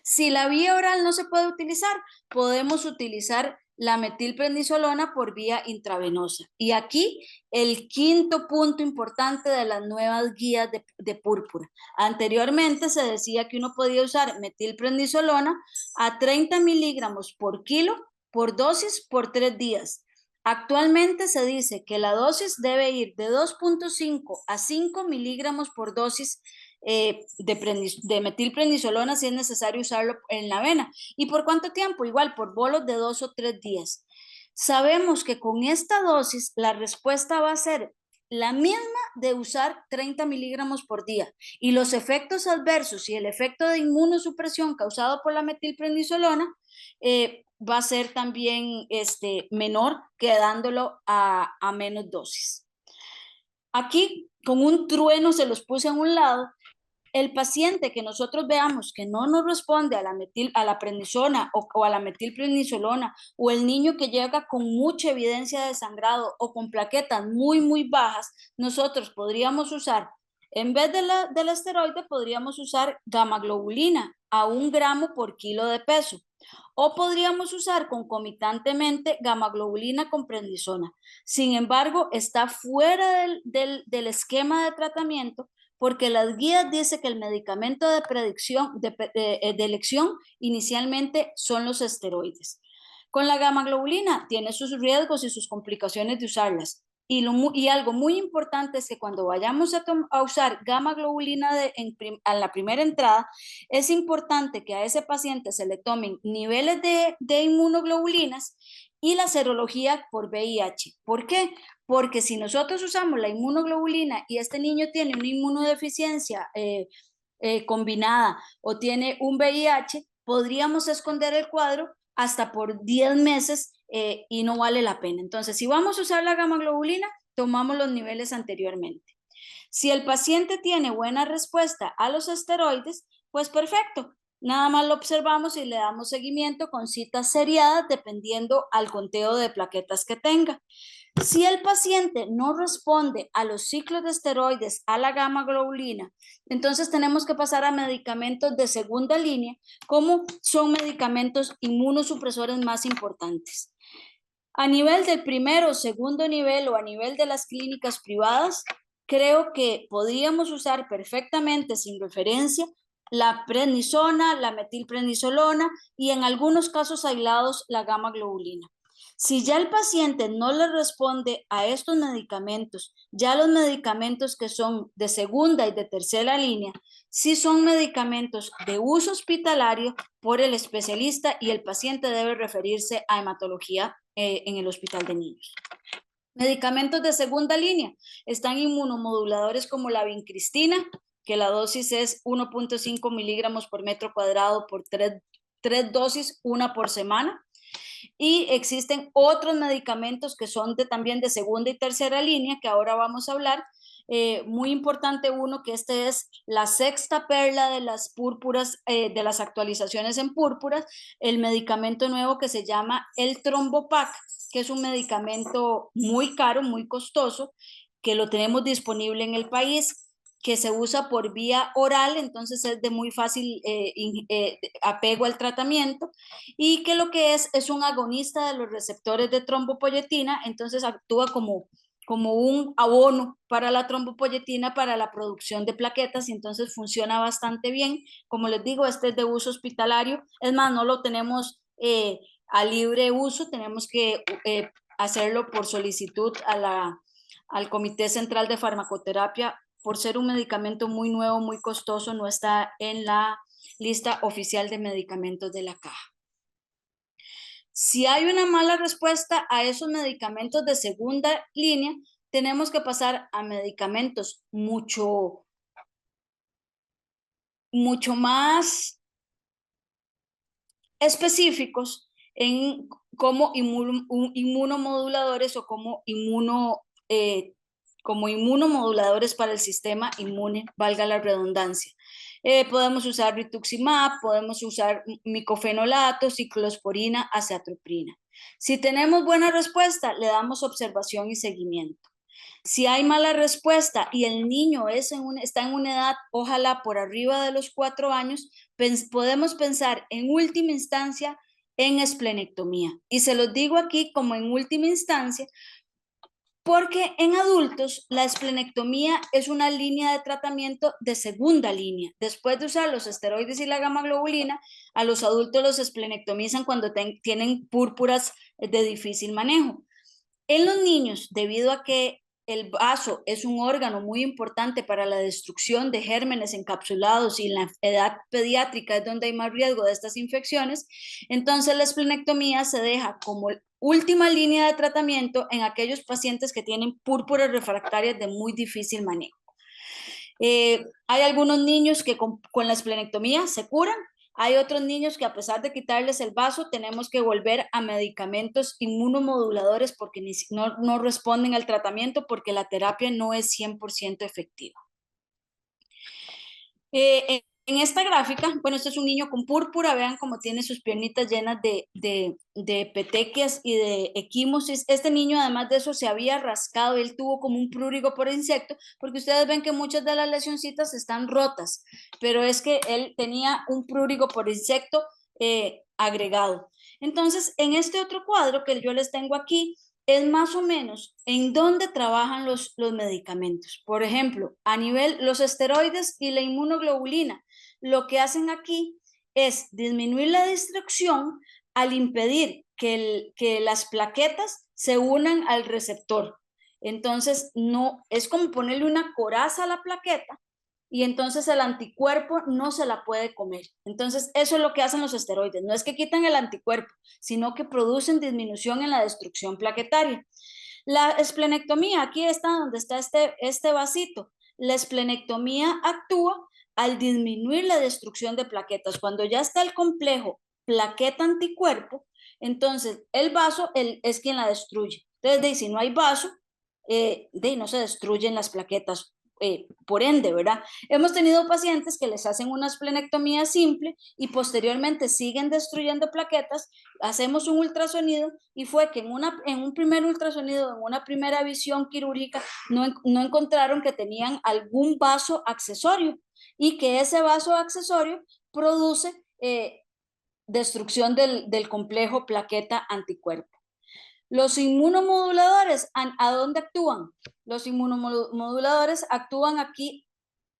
Si la vía oral no se puede utilizar, podemos utilizar la metilprednisolona por vía intravenosa. Y aquí el quinto punto importante de las nuevas guías de púrpura. Anteriormente se decía que uno podía usar metilprednisolona a 30 miligramos por kilo por dosis por 3 días. Actualmente se dice que la dosis debe ir de 2.5 a 5 miligramos por dosis de metilprednisolona si es necesario usarlo en la vena. ¿Y por cuánto tiempo? Igual, por bolos de 2 o 3 días. Sabemos que con esta dosis la respuesta va a ser la misma de usar 30 miligramos por día, y los efectos adversos y el efecto de inmunosupresión causado por la metilprednisolona va a ser también menor, quedándolo a menos dosis. Aquí, con un trueno se los puse a un lado. El paciente que nosotros veamos que no nos responde a la prednisona o a la metilprednisolona, o el niño que llega con mucha evidencia de sangrado o con plaquetas muy bajas, nosotros podríamos usar, en vez del esteroide, podríamos usar gamaglobulina a 1 gramo por kilo de peso. O podríamos usar concomitantemente gamaglobulina con prednisona. Sin embargo, está fuera del esquema de tratamiento, porque las guías dicen que el medicamento de elección inicialmente son los esteroides. Con la gamaglobulina tiene sus riesgos y sus complicaciones de usarlas. Y algo muy importante es que cuando vayamos a usar gamaglobulina a la primera entrada, es importante que a ese paciente se le tomen niveles de inmunoglobulinas y la serología por VIH. ¿Por qué? Porque si nosotros usamos la inmunoglobulina y este niño tiene una inmunodeficiencia combinada o tiene un VIH, podríamos esconder el cuadro hasta por 10 meses y no vale la pena. Entonces, si vamos a usar la gamaglobulina, tomamos los niveles anteriormente. Si el paciente tiene buena respuesta a los esteroides, pues perfecto. Nada más lo observamos y le damos seguimiento con citas seriadas dependiendo al conteo de plaquetas que tenga. Si el paciente no responde a los ciclos de esteroides, a la gamaglobulina, entonces tenemos que pasar a medicamentos de segunda línea, como son medicamentos inmunosupresores más importantes. A nivel del primero o segundo nivel, o a nivel de las clínicas privadas, creo que podríamos usar perfectamente sin referencia la prednisona, la metilprednisolona y en algunos casos aislados la gamaglobulina. Si ya el paciente no le responde a estos medicamentos, ya los medicamentos que son de segunda y de tercera línea, sí son medicamentos de uso hospitalario por el especialista, y el paciente debe referirse a hematología en el hospital de niños. Medicamentos de segunda línea están inmunomoduladores como la vincristina, que la dosis es 1.5 miligramos por metro cuadrado por 3 dosis, una por semana. Y existen otros medicamentos que son también de segunda y tercera línea, que ahora vamos a hablar. Muy importante uno, que este es la sexta perla de las púrpuras, de las actualizaciones en púrpuras, el medicamento nuevo que se llama el Trombopac, que es un medicamento muy caro, muy costoso, que lo tenemos disponible en el país, que se usa por vía oral, entonces es de muy fácil apego al tratamiento, y que lo que es un agonista de los receptores de trombopoyetina, entonces actúa como un abono para la trombopoyetina, para la producción de plaquetas, y entonces funciona bastante bien. Como les digo, este es de uso hospitalario, es más, no lo tenemos a libre uso, tenemos que hacerlo por solicitud al Comité Central de Farmacoterapia. Por ser un medicamento muy nuevo, muy costoso, no está en la lista oficial de medicamentos de la caja. Si hay una mala respuesta a esos medicamentos de segunda línea, tenemos que pasar a medicamentos mucho más específicos como inmunomoduladores o como inmunomoduladores para el sistema inmune, valga la redundancia. Podemos usar rituximab, podemos usar micofenolato, ciclosporina, azathioprina. Si tenemos buena respuesta, le damos observación y seguimiento. Si hay mala respuesta y el niño está en una edad, ojalá por arriba de los 4 años, podemos pensar en última instancia en esplenectomía. Y se los digo aquí como en última instancia, porque en adultos la esplenectomía es una línea de tratamiento de segunda línea. Después de usar los esteroides y la gamaglobulina, a los adultos los esplenectomizan cuando tienen púrpuras de difícil manejo. En los niños, debido a que el vaso es un órgano muy importante para la destrucción de gérmenes encapsulados y en la edad pediátrica es donde hay más riesgo de estas infecciones, entonces la esplenectomía se deja como última línea de tratamiento en aquellos pacientes que tienen púrpuras refractarias de muy difícil manejo. Hay algunos niños que con la esplenectomía se curan. Hay otros niños que a pesar de quitarles el vaso, tenemos que volver a medicamentos inmunomoduladores porque no responden al tratamiento porque la terapia no es 100% efectiva. En esta gráfica, bueno, este es un niño con púrpura, vean cómo tiene sus piernitas llenas de petequias y de equimosis. Este niño, además de eso, se había rascado, él tuvo como un prurigo por insecto, porque ustedes ven que muchas de las lesioncitas están rotas, pero es que él tenía un prurigo por insecto agregado. Entonces, en este otro cuadro que yo les tengo aquí, es más o menos en dónde trabajan los medicamentos. Por ejemplo, a nivel los esteroides y la inmunoglobulina, lo que hacen aquí es disminuir la destrucción al impedir que las plaquetas se unan al receptor. Entonces, no es como ponerle una coraza a la plaqueta y entonces el anticuerpo no se la puede comer. Entonces, eso es lo que hacen los esteroides. No es que quitan el anticuerpo, sino que producen disminución en la destrucción plaquetaria. La esplenectomía, aquí está donde está este vasito. La esplenectomía actúa al disminuir la destrucción de plaquetas. Cuando ya está el complejo plaqueta-anticuerpo, entonces el vaso es quien la destruye. Entonces, si no hay vaso, no se destruyen las plaquetas. Por ende, ¿verdad? Hemos tenido pacientes que les hacen una esplenectomía simple y posteriormente siguen destruyendo plaquetas, hacemos un ultrasonido y fue que en un primer ultrasonido, en una primera visión quirúrgica, no encontraron que tenían algún vaso accesorio y que ese vaso accesorio produce destrucción del complejo plaqueta-anticuerpo. Los inmunomoduladores, ¿a dónde actúan? Los inmunomoduladores actúan aquí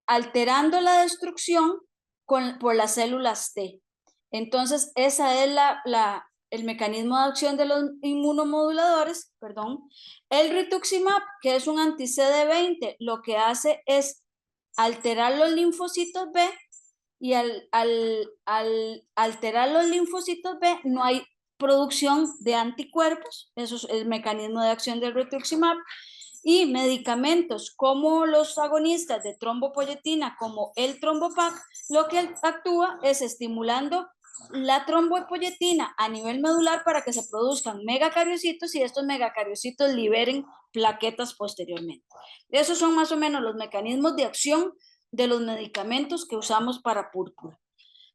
alterando la destrucción por las células T. Entonces, ese es el mecanismo de acción de los inmunomoduladores, perdón. El rituximab, que es un anti-CD20, lo que hace es alterar los linfocitos B y al alterar los linfocitos B no hay producción de anticuerpos, eso es el mecanismo de acción del rituximab, y medicamentos como los agonistas de trombopoyetina, como el trombopac, lo que actúa es estimulando la trombopoyetina a nivel medular para que se produzcan megacariocitos y estos megacariocitos liberen plaquetas posteriormente. Esos son más o menos los mecanismos de acción de los medicamentos que usamos para púrpura.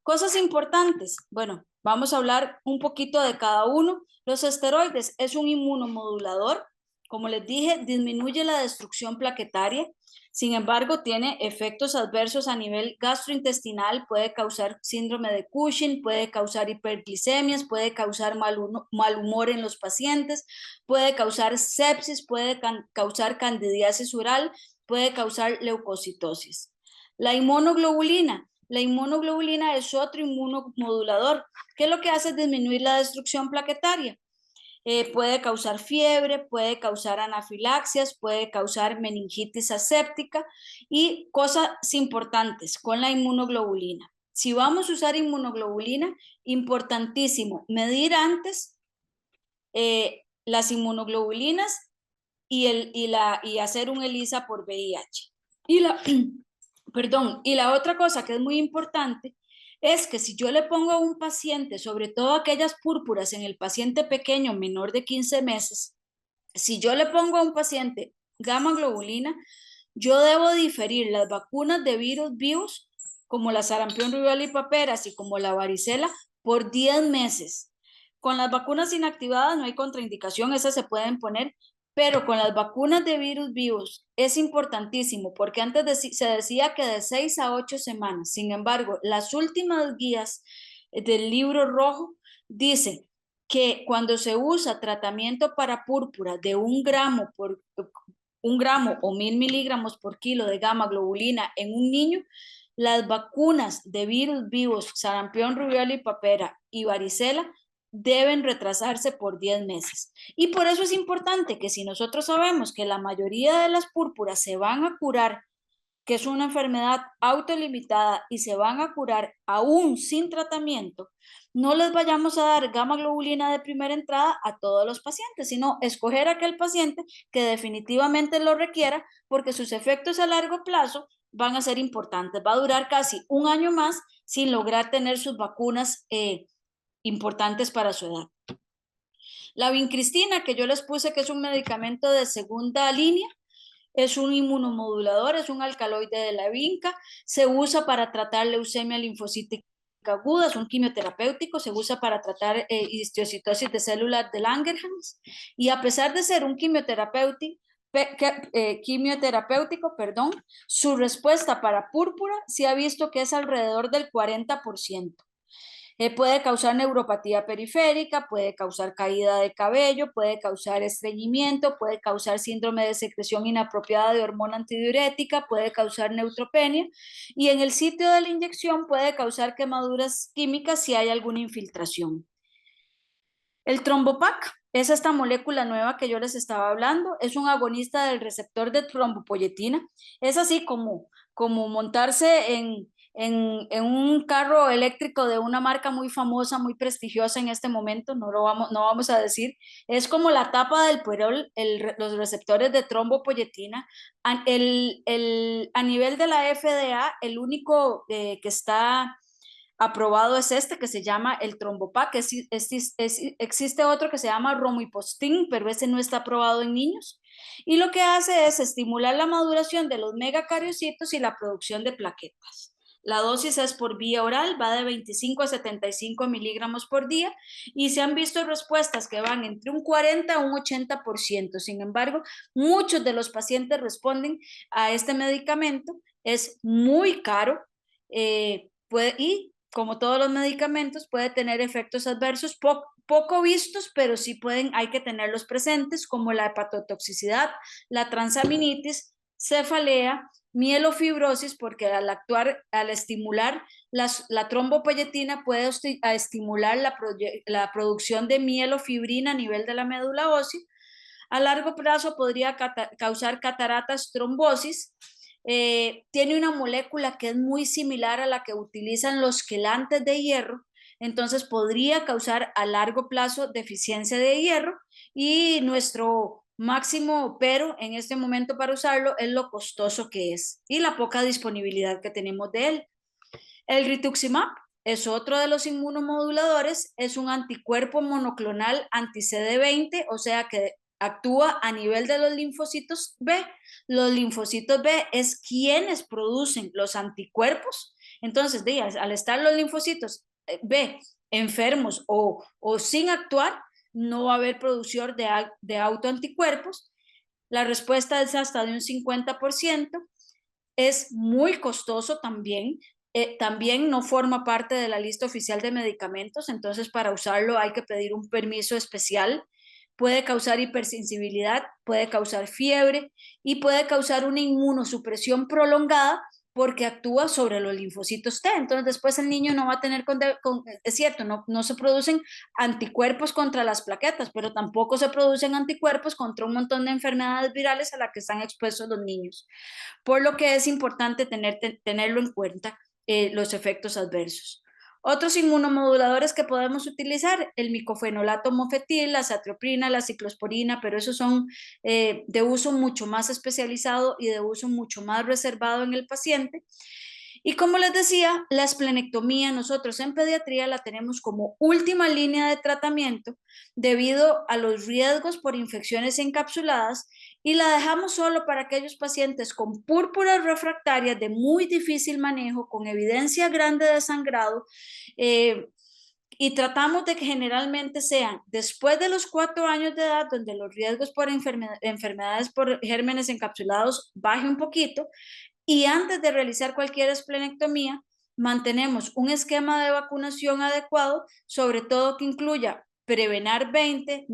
Cosas importantes. Bueno, vamos a hablar un poquito de cada uno. Los esteroides es un inmunomodulador. Como les dije, disminuye la destrucción plaquetaria. Sin embargo, tiene efectos adversos a nivel gastrointestinal. Puede causar síndrome de Cushing, puede causar hiperglicemias, puede causar mal humor en los pacientes, puede causar sepsis, puede causar candidiasis oral, puede causar leucocitosis. La inmunoglobulina es otro inmunomodulador, que lo que hace es disminuir la destrucción plaquetaria. Puede causar fiebre, puede causar anafilaxias, puede causar meningitis aséptica y cosas importantes con la inmunoglobulina. Si vamos a usar inmunoglobulina, importantísimo, medir antes las inmunoglobulinas y hacer un ELISA por VIH. Y la otra cosa que es muy importante es que si yo le pongo a un paciente, sobre todo aquellas púrpuras en el paciente pequeño menor de 15 meses, si yo le pongo a un paciente gamma globulina, yo debo diferir las vacunas de virus vivos, como la sarampión, rubiola y papera, así como la varicela, por 10 meses. Con las vacunas inactivadas no hay contraindicación, esas se pueden poner, pero con las vacunas de virus vivos es importantísimo, porque antes se decía que de 6 a 8 semanas. Sin embargo, las últimas guías del libro rojo dicen que cuando se usa tratamiento para púrpura de 1 gramo o 1000 miligramos por kilo de gamma globulina en un niño, las vacunas de virus vivos, sarampión, rubiola y papera y varicela deben retrasarse por 10 meses. Y por eso es importante que si nosotros sabemos que la mayoría de las púrpuras se van a curar, que es una enfermedad autolimitada y se van a curar aún sin tratamiento, no les vayamos a dar gamma globulina de primera entrada a todos los pacientes, sino escoger aquel paciente que definitivamente lo requiera, porque sus efectos a largo plazo van a ser importantes. Va a durar casi un año más sin lograr tener sus vacunas importantes para su edad. La vincristina, que yo les puse que es un medicamento de segunda línea, es un inmunomodulador, es un alcaloide de la vinca, se usa para tratar leucemia linfocítica aguda, es un quimioterapéutico, se usa para tratar histiocytosis de células de Langerhans, y a pesar de ser un quimioterapéutico, su respuesta para púrpura se ha visto que es alrededor del 40%. Puede causar neuropatía periférica, puede causar caída de cabello, puede causar estreñimiento, puede causar síndrome de secreción inapropiada de hormona antidiurética, puede causar neutropenia, y en el sitio de la inyección puede causar quemaduras químicas si hay alguna infiltración. El trombopac es esta molécula nueva que yo les estaba hablando, es un agonista del receptor de trombopoyetina. Es así como montarse en un carro eléctrico de una marca muy famosa, muy prestigiosa en este momento, no vamos a decir. Es como la tapa del Perol, los receptores de trombopoyetina. A nivel de la FDA, el único que está aprobado es este, que se llama el Trombopac. Existe otro que se llama Romipostin, pero ese no está aprobado en niños. Y lo que hace es estimular la maduración de los megacariocitos y la producción de plaquetas. La dosis es por vía oral, va de 25 a 75 miligramos por día, y se han visto respuestas que van entre un 40 a un 80%. Sin embargo, muchos de los pacientes responden a este medicamento. Es muy caro y como todos los medicamentos, puede tener efectos adversos poco vistos, pero sí hay que tenerlos presentes, como la hepatotoxicidad, la transaminitis, cefalea, mielofibrosis, porque al estimular la trombopoyetina puede estimular la producción de mielofibrina a nivel de la médula ósea. A largo plazo podría causar cataratas, trombosis. Tiene una molécula que es muy similar a la que utilizan los quelantes de hierro, entonces podría causar a largo plazo deficiencia de hierro, y nuestro máximo pero en este momento para usarlo es lo costoso que es y la poca disponibilidad que tenemos de él. El rituximab es otro de los inmunomoduladores, es un anticuerpo monoclonal anti-CD20, o sea que actúa a nivel de los linfocitos B. Los linfocitos B es quienes producen los anticuerpos. Entonces, al estar los linfocitos B enfermos o sin actuar, no va a haber producción de autoanticuerpos. La respuesta es hasta de un 50%. Es muy costoso también. También no forma parte de la lista oficial de medicamentos, entonces para usarlo hay que pedir un permiso especial. Puede causar hipersensibilidad, puede causar fiebre y puede causar una inmunosupresión prolongada, porque actúa sobre los linfocitos T. Entonces después el niño no va a tener, es cierto, no se producen anticuerpos contra las plaquetas, pero tampoco se producen anticuerpos contra un montón de enfermedades virales a las que están expuestos los niños, por lo que es importante tenerlo en cuenta, los efectos adversos. Otros inmunomoduladores que podemos utilizar, el micofenolato mofetil, la azathioprina, la ciclosporina, pero esos son de uso mucho más especializado y de uso mucho más reservado en el paciente. Y como les decía, la esplenectomía nosotros en pediatría la tenemos como última línea de tratamiento debido a los riesgos por infecciones encapsuladas y la dejamos solo para aquellos pacientes con púrpuras refractarias de muy difícil manejo, con evidencia grande de sangrado, y tratamos de que generalmente sean después de los 4 años de edad, donde los riesgos por enfermedades por gérmenes encapsulados baje un poquito, y antes de realizar cualquier esplenectomía, mantenemos un esquema de vacunación adecuado, sobre todo que incluya Prevenar 20,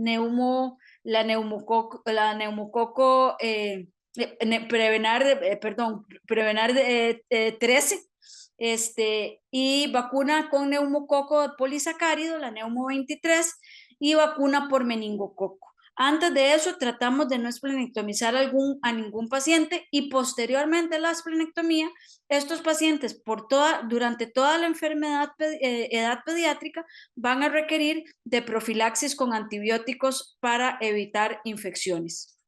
Prevenar 13, y vacuna con neumococo polisacárido, la Neumo 23, y vacuna por meningococo. Antes de eso, tratamos de no esplenectomizar a ningún paciente y posteriormente a la esplenectomía, estos pacientes durante toda la edad pediátrica van a requerir de profilaxis con antibióticos para evitar infecciones.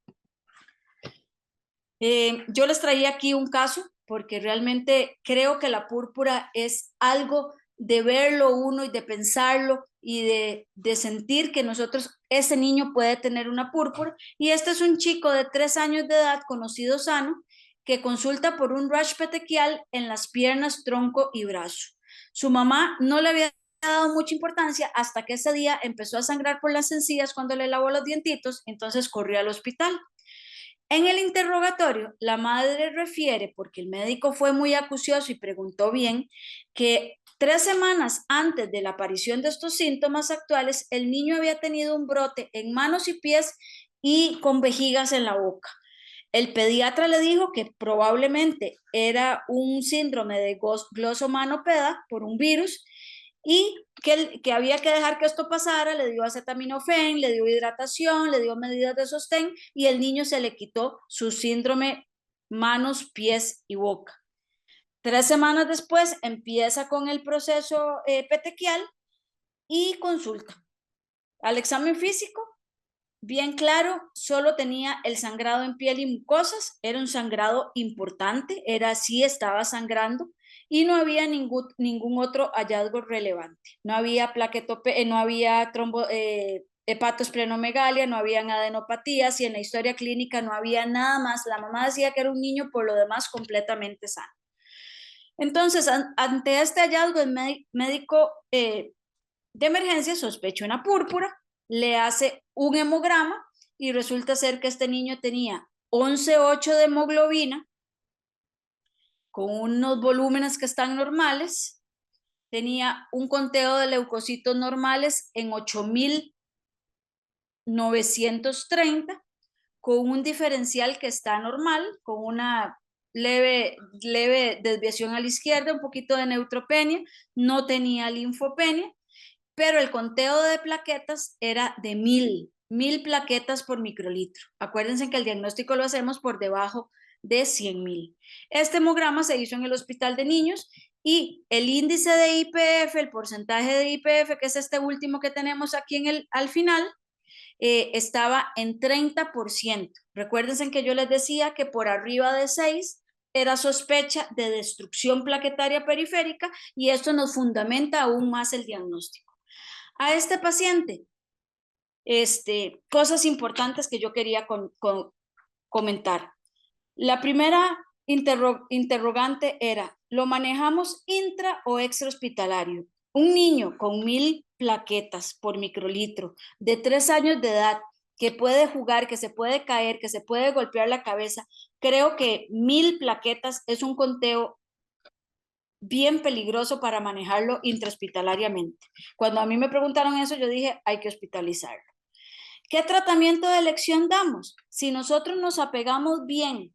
Yo les traía aquí un caso porque realmente creo que la púrpura es algo de verlo uno y de pensarlo y de sentir que ese niño puede tener una púrpura. Y este es un chico de 3 años de edad, conocido sano, que consulta por un rash petequial en las piernas, tronco y brazo. Su mamá no le había dado mucha importancia hasta que ese día empezó a sangrar por las encías cuando le lavó los dientitos, entonces corrió al hospital. En el interrogatorio, la madre refiere, porque el médico fue muy acucioso y preguntó bien, que 3 semanas antes de la aparición de estos síntomas actuales, el niño había tenido un brote en manos y pies y con vejigas en la boca. El pediatra le dijo que probablemente era un síndrome de glosomanopeda por un virus y que había que dejar que esto pasara. Le dio acetaminofén, le dio hidratación, le dio medidas de sostén y el niño se le quitó su síndrome manos, pies y boca. 3 semanas después empieza con el proceso petequial y consulta. Al examen físico, bien claro, solo tenía el sangrado en piel y mucosas, era un sangrado importante, estaba sangrando y no había ningún otro hallazgo relevante. No había no había hepatosplenomegalia, no habían adenopatías y en la historia clínica no había nada más. La mamá decía que era un niño por lo demás completamente sano. Entonces, ante este hallazgo, el médico de emergencia sospecha una púrpura, le hace un hemograma y resulta ser que este niño tenía 11,8 de hemoglobina, con unos volúmenes que están normales, tenía un conteo de leucocitos normales en 8,930, con un diferencial que está normal, con una leve desviación a la izquierda, un poquito de neutropenia, no tenía linfopenia, pero el conteo de plaquetas era de 1000 plaquetas por microlitro. Acuérdense que el diagnóstico lo hacemos por debajo de 100,000. Este hemograma se hizo en el hospital de niños y el índice de IPF, el porcentaje de IPF, que es este último que tenemos aquí al final, estaba en 30%. Recuérdense que yo les decía que por arriba de 6 era sospecha de destrucción plaquetaria periférica y esto nos fundamenta aún más el diagnóstico. A este paciente, cosas importantes que yo quería comentar. La primera interrogante era, ¿lo manejamos intra o extrahospitalario? Un niño con 1000 plaquetas por microlitro, de 3 años de edad, que puede jugar, que se puede caer, que se puede golpear la cabeza, creo que 1000 plaquetas es un conteo bien peligroso para manejarlo intrahospitalariamente. Cuando a mí me preguntaron eso, yo dije, hay que hospitalizarlo. ¿Qué tratamiento de elección damos? Si nosotros nos apegamos bien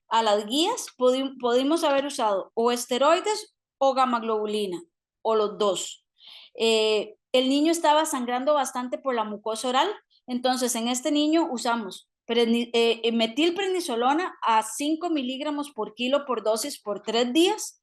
a las guías, pudimos haber usado o esteroides o gamaglobulina, o los dos. El niño estaba sangrando bastante por la mucosa oral, entonces en este niño usamos metilprednisolona a 5 miligramos por kilo por dosis por 3 días,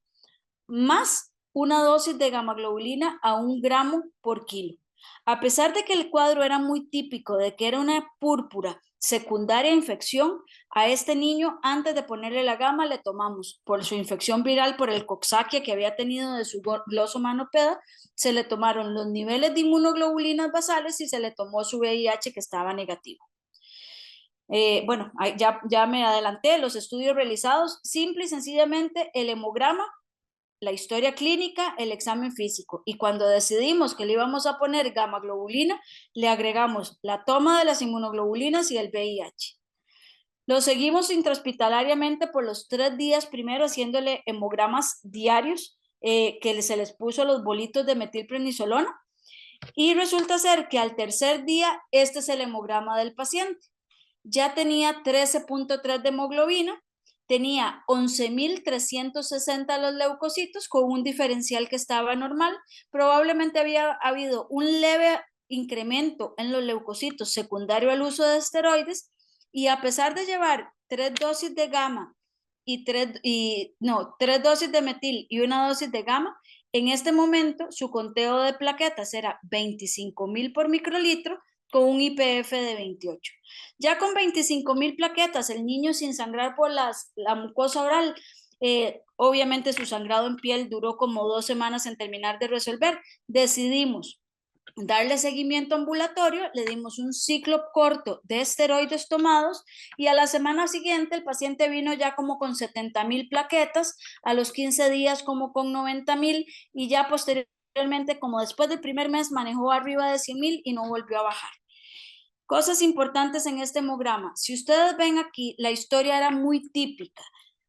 más una dosis de gamaglobulina a 1 gramo por kilo. A pesar de que el cuadro era muy típico de que era una púrpura secundaria a infección, a este niño antes de ponerle la gama le tomamos por su infección viral por el Coxsackie que había tenido de su glosomanopeda, se le tomaron los niveles de inmunoglobulinas basales y se le tomó su VIH que estaba negativo. Bueno, ya me adelanté, los estudios realizados, simple y sencillamente el hemograma, la historia clínica, el examen físico. Y cuando decidimos que le íbamos a poner gamma globulina, le agregamos la toma de las inmunoglobulinas y el VIH. Lo seguimos intrahospitalariamente por los 3 días primero haciéndole hemogramas diarios que se les puso los bolitos de metilprednisolona y resulta ser que al tercer día este es el hemograma del paciente. Ya tenía 13.3 de hemoglobina, tenía 11.360 los leucocitos con un diferencial que estaba normal. Probablemente había habido un leve incremento en los leucocitos secundario al uso de esteroides y a pesar de llevar 3 dosis de gamma y 3 dosis de metil y una dosis de gamma, en este momento su conteo de plaquetas era 25.000 por microlitro con un IPF de 28. Ya con 25.000 plaquetas, el niño sin sangrar por la mucosa oral, obviamente su sangrado en piel duró como 2 semanas en terminar de resolver. Decidimos darle seguimiento ambulatorio, le dimos un ciclo corto de esteroides tomados y a la semana siguiente el paciente vino ya como con 70.000 plaquetas, a los 15 días como con 90.000 y ya posteriormente como después del primer mes manejó arriba de 100.000 y no volvió a bajar. Cosas importantes en este hemograma. Si ustedes ven aquí, la historia era muy típica.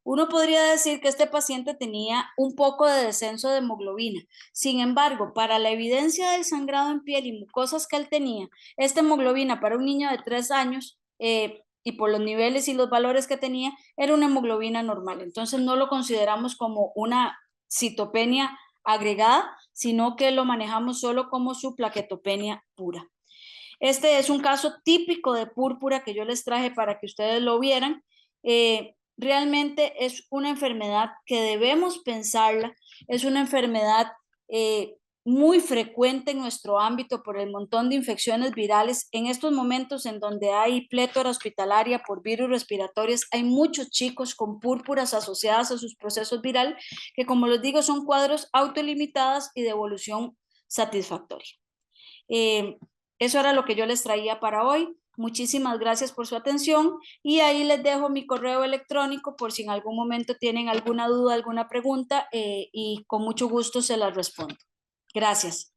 Uno podría decir que este paciente tenía un poco de descenso de hemoglobina. Sin embargo, para la evidencia del sangrado en piel y mucosas que él tenía, esta hemoglobina para un niño de 3 años y por los niveles y los valores que tenía, era una hemoglobina normal. Entonces no lo consideramos como una citopenia agregada, sino que lo manejamos solo como su plaquetopenia pura. Este es un caso típico de púrpura que yo les traje para que ustedes lo vieran. Realmente es una enfermedad que debemos pensarla, es una enfermedad muy frecuente en nuestro ámbito por el montón de infecciones virales. En estos momentos en donde hay plétora hospitalaria por virus respiratorios, hay muchos chicos con púrpuras asociadas a sus procesos virales que, como les digo, son cuadros autolimitados y de evolución satisfactoria. Eso era lo que yo les traía para hoy. Muchísimas gracias por su atención y ahí les dejo mi correo electrónico por si en algún momento tienen alguna duda, alguna pregunta y con mucho gusto se las respondo. Gracias.